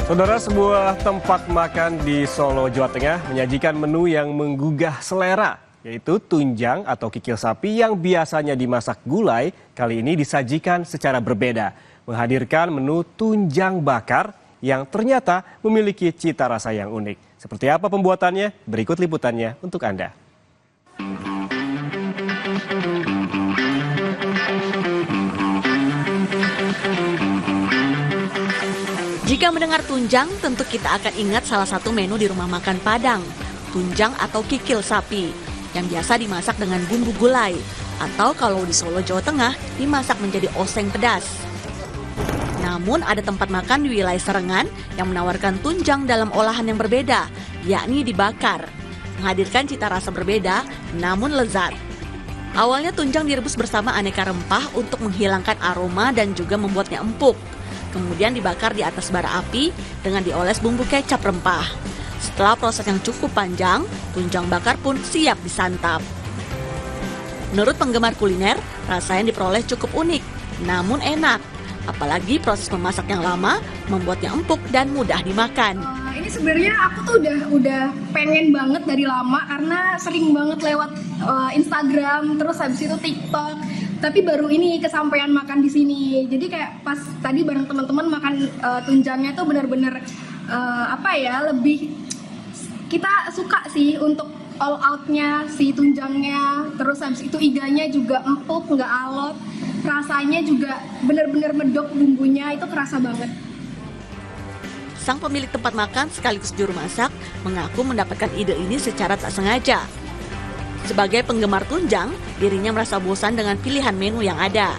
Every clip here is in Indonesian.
Saudara, sebuah tempat makan di Solo, Jawa Tengah menyajikan menu yang menggugah selera, yaitu tunjang atau kikil sapi yang biasanya dimasak gulai, kali ini disajikan secara berbeda, menghadirkan menu tunjang bakar yang ternyata memiliki cita rasa yang unik. Seperti apa pembuatannya? Berikut liputannya untuk Anda. Jika mendengar tunjang, tentu kita akan ingat salah satu menu di rumah makan Padang, tunjang atau kikil sapi, yang biasa dimasak dengan bumbu gulai, atau kalau di Solo, Jawa Tengah, dimasak menjadi oseng pedas. Namun ada tempat makan di wilayah Serengan yang menawarkan tunjang dalam olahan yang berbeda, yakni dibakar, menghadirkan cita rasa berbeda, namun lezat. Awalnya tunjang direbus bersama aneka rempah untuk menghilangkan aroma dan juga membuatnya empuk. Kemudian dibakar di atas bara api dengan dioles bumbu kecap rempah. Setelah proses yang cukup panjang, tunjang bakar pun siap disantap. Menurut penggemar kuliner, rasa yang diperoleh cukup unik, namun enak. Apalagi proses memasak yang lama membuatnya empuk dan mudah dimakan. Ini sebenarnya aku tuh udah pengen banget dari lama karena sering banget lewat Instagram, terus habis itu TikTok. Tapi baru ini kesampaian makan di sini. Jadi kayak pas tadi bareng teman-teman makan tunjangnya tuh benar-benar lebih kita suka sih untuk all outnya si tunjangnya. Terus habis itu iganya juga empuk, nggak alot. Rasanya juga benar-benar medok, bumbunya itu kerasa banget. Sang pemilik tempat makan sekaligus juru masak mengaku mendapatkan ide ini secara tak sengaja. Sebagai penggemar tunjang, dirinya merasa bosan dengan pilihan menu yang ada.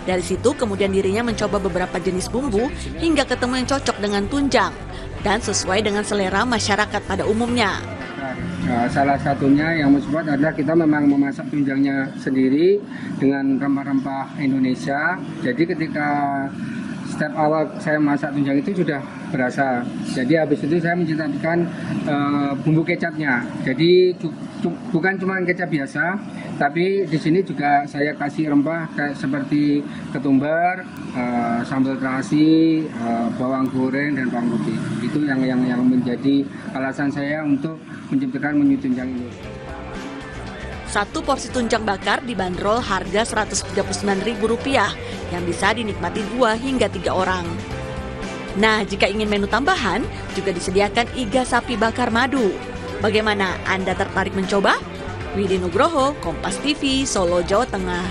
Dari situ kemudian dirinya mencoba beberapa jenis bumbu hingga ketemu yang cocok dengan tunjang dan sesuai dengan selera masyarakat pada umumnya. Salah satunya yang membuat adalah kita memang memasak tunjangnya sendiri dengan rempah-rempah Indonesia. Jadi ketika step awal saya masak tunjang itu sudah berasa. Jadi habis itu saya menciptakan bumbu kecapnya. Jadi bukan cuma kecap biasa, tapi di sini juga saya kasih rempah kayak seperti ketumbar, sambal terasi, bawang goreng dan bawang putih. Itu yang menjadi alasan saya untuk menciptakan menu tunjang ini. Satu porsi tunjang bakar dibanderol harga Rp139.000 yang bisa dinikmati 2 hingga 3 orang. Nah, jika ingin menu tambahan, juga disediakan iga sapi bakar madu. Bagaimana, Anda tertarik mencoba? Widi Nugroho, Kompas TV, Solo, Jawa Tengah.